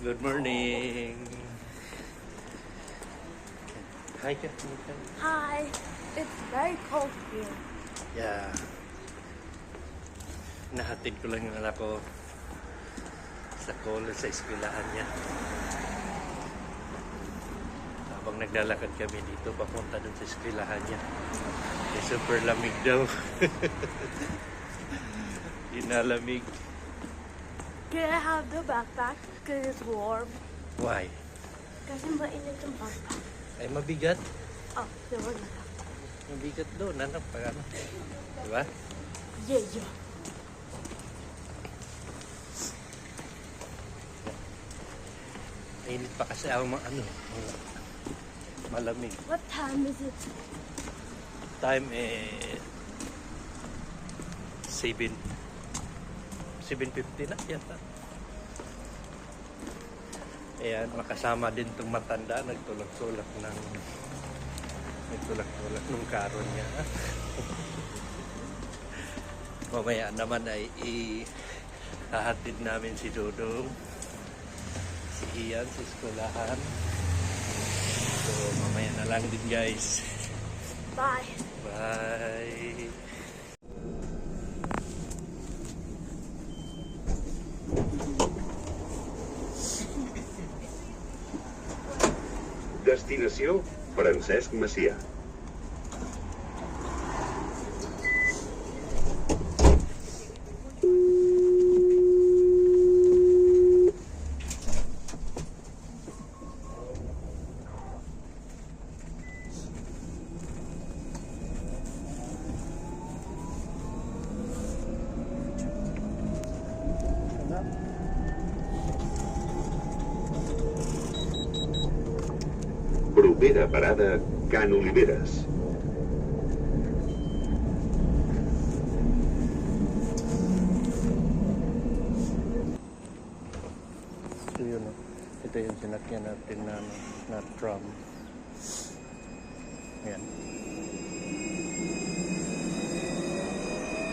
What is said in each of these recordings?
Good morning. Hi, Kat. Hi. It's very cold here. Yeah. Nahatid ko lang yung anak ko sa college, sa eskwelahan niya. Habang naglalakad kami dito, papunta dun sa eskwelahan niya. Eh, super lamig daw. Inalamig. Can I have the backpack? Because it's warm. Why? Kasi mainit yung backpack. Ay, mabigat. Oh, diba na lang. Mabigat doon. Ano? Pag ano? Diba? Yeah, yeah. Mainit pa kasi ang mga ano, malamig. What time is it? Time 7:50 na yata. Ayan, makasama din itong matanda, nagtulak-tulak ng karon niya. Mamaya naman ay ihahatid namin si Dodong, si Ian sa eskwelahan. So mamaya na lang din, guys. Bye. Bye. Destinació Francesc Macià. Propera parada, Can Oliveres. So yun, ito yung sinakyan natin na tram. Yan.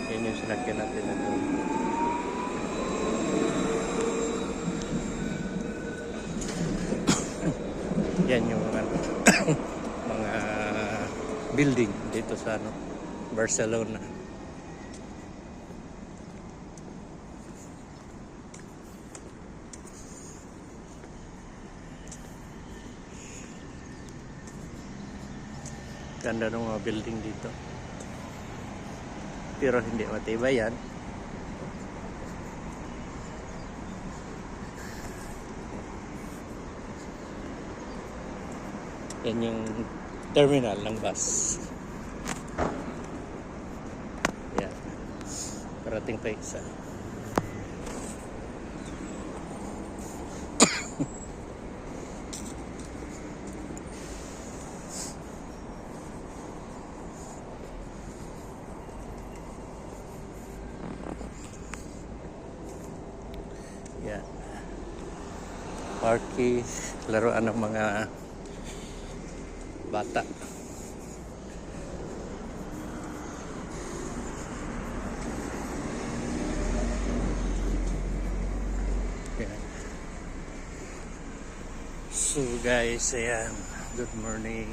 Yan yung sinakyan natin na tram. Yan yung mga building dito sa Barcelona. Ganda ng mga building dito. Pero hindi matibay yan. Yan yung terminal ng bus. Yan. Parating pa isa. Yan. Parky, laruan ng mga bata. Yan. So guys, ayan, good morning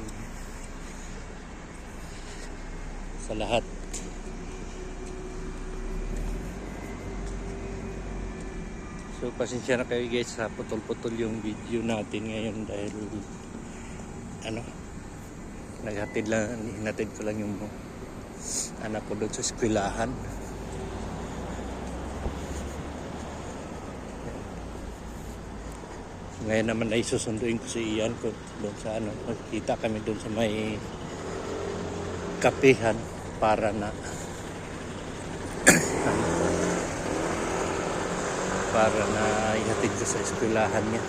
sa lahat. So pasensya na kayo guys sa putol-putol yung video natin ngayon dahil hinatid ko lang yung anak ko doon sa eskwelahan. Ngayon naman ay susunduin ko si Ian ko doon sa magkita kami doon sa may kapihan para na ihatid ko sa eskwelahan niya.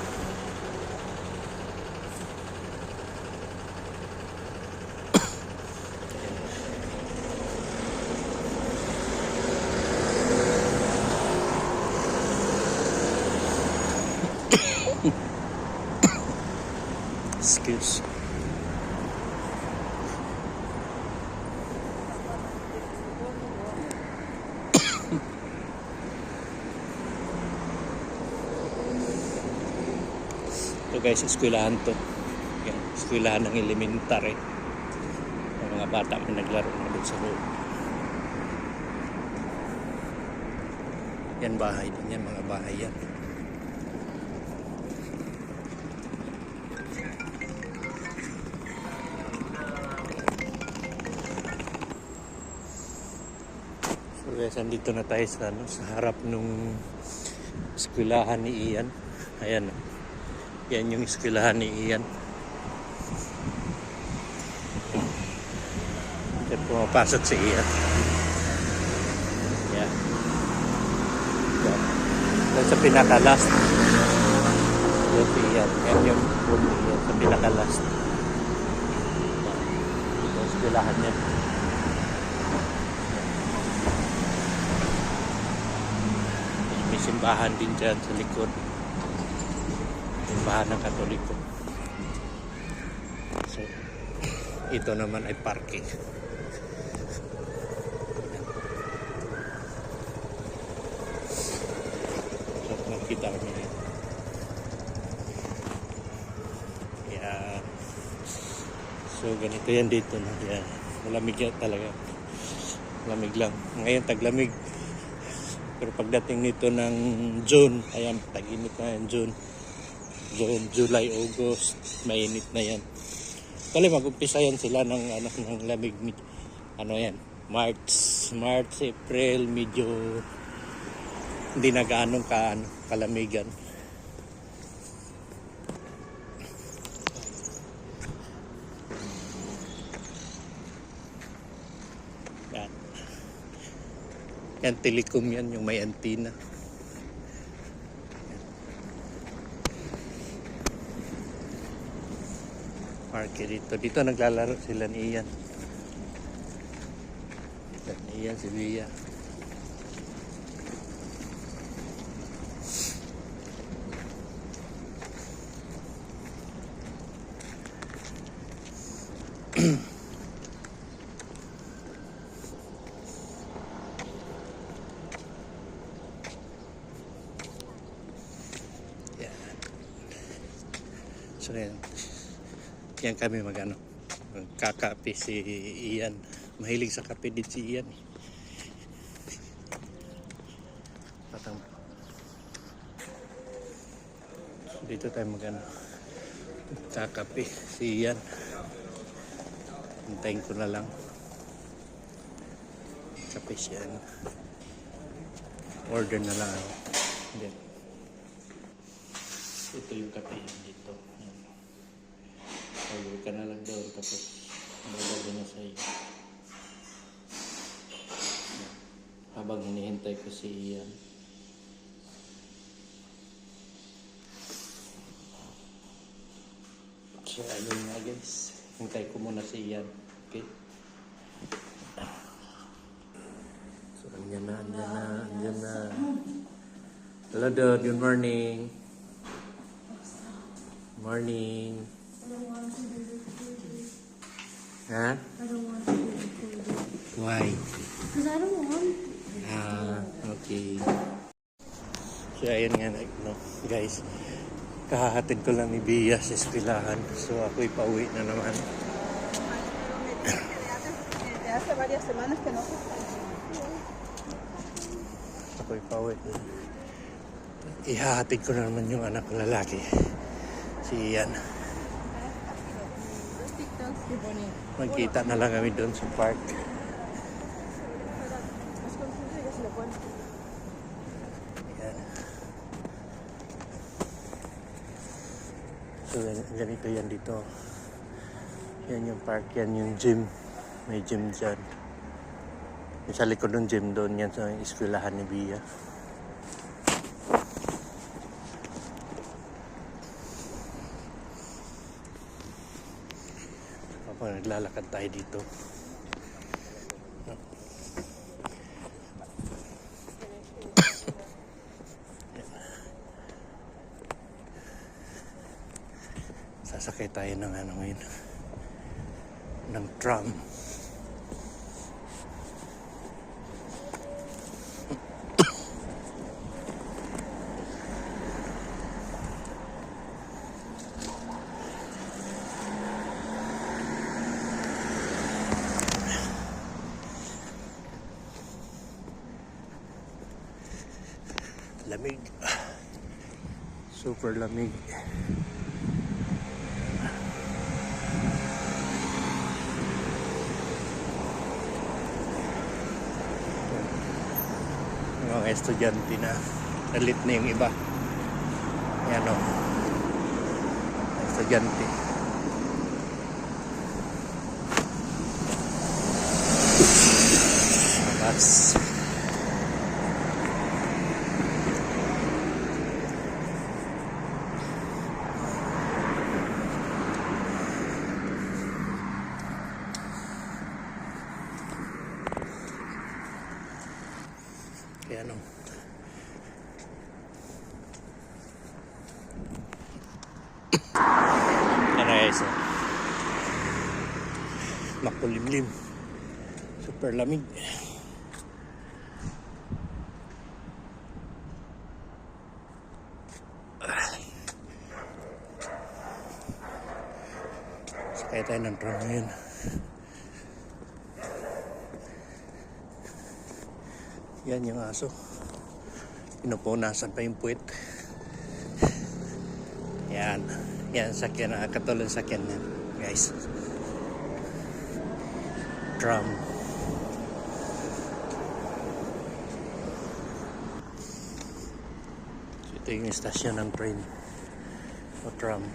Excuse. Ito guys, eskwelahan to. Yan, eskwelahan ng elementary. Yung mga bata may naglaro na doon sa loob. Yan bahay din yan, mga bahay yan. So guys, andito na tayo sa, sa harap nung eskwelahan ni Ian. Ayan. Yan yung eskwelahan ni Ian. Diyan pumapasok si Ian. Yan. Yan sa pinaka-last. Yan si Ian. Yan yung room ni Ian sa pinaka-last. Ito yung eskwelahan niya. May simbahan din dyan sa likod. Simbahan ng Katoliko. So, ito naman ay parking. So, makita kami yan. Yan. So, ganito yan dito. No? Yan. Malamig yan talaga. Malamig lang. Ngayon, taglamig. Pero pagdating nito ng June, ayan, tag-init na yan, June, July, August, mainit na yan. Kali mag-umpisa yan sila ng, ng lamig, yan, March, April, medyo hindi na gaanong kalamigan. Yan. Yan, telecom yan, yung may antenna. Parke dito. Dito naglalaro sila ni Ian. Ni Ian, si Bia. So yan kami magkakape si Ian. Mahilig sa kape din si Ian. Dito tayo kakape si Ian. Hintayin ko na lang. Kape siya. Order na lang ako. Ito yung kape dito. Order ka na lang doon tapos malagay na sa iyo. Habang hinihintay ko si Ian. So ayun nga guys. Hintay ko muna si Ian. Okay? So andyan na. Hello dude, good morning. Morning. Huh? I don't want to be recorded. Why? Because I don't want to. Okay. So, ayun nga, no, guys. Kahahatid ko lang ni Bia sa eskwelahan. So, ako'y pauwi na naman. Hace varias semanas que no. Ako'y pauwi. Ihahatid ko na naman yung anak ko lalaki. Si Ian. Magkita na lang kami doon sa park. Ayan. So ganito yan dito. Yan yung park, yan yung gym. May gym dyan. Yung sa likod ng gym doon, yan sa eskwelahan ni Bia. Naglalakad tayo dito. Sasakay tayo ng ngayon ng tram. Super lamig. Mga estudyante na nalit na yung iba. Yan o. Estudyante. Bus. Kaya ano. Yan na guys. Makulimlim. Super lamig. Sakay tayo ng tram ngayon. Yan yung aso. Pinupunasan pa yung puwit. Yan. Yan sakyan. Katulad sakyan yan. Guys. Tram. So, ito yung istasyon ng train. O tram.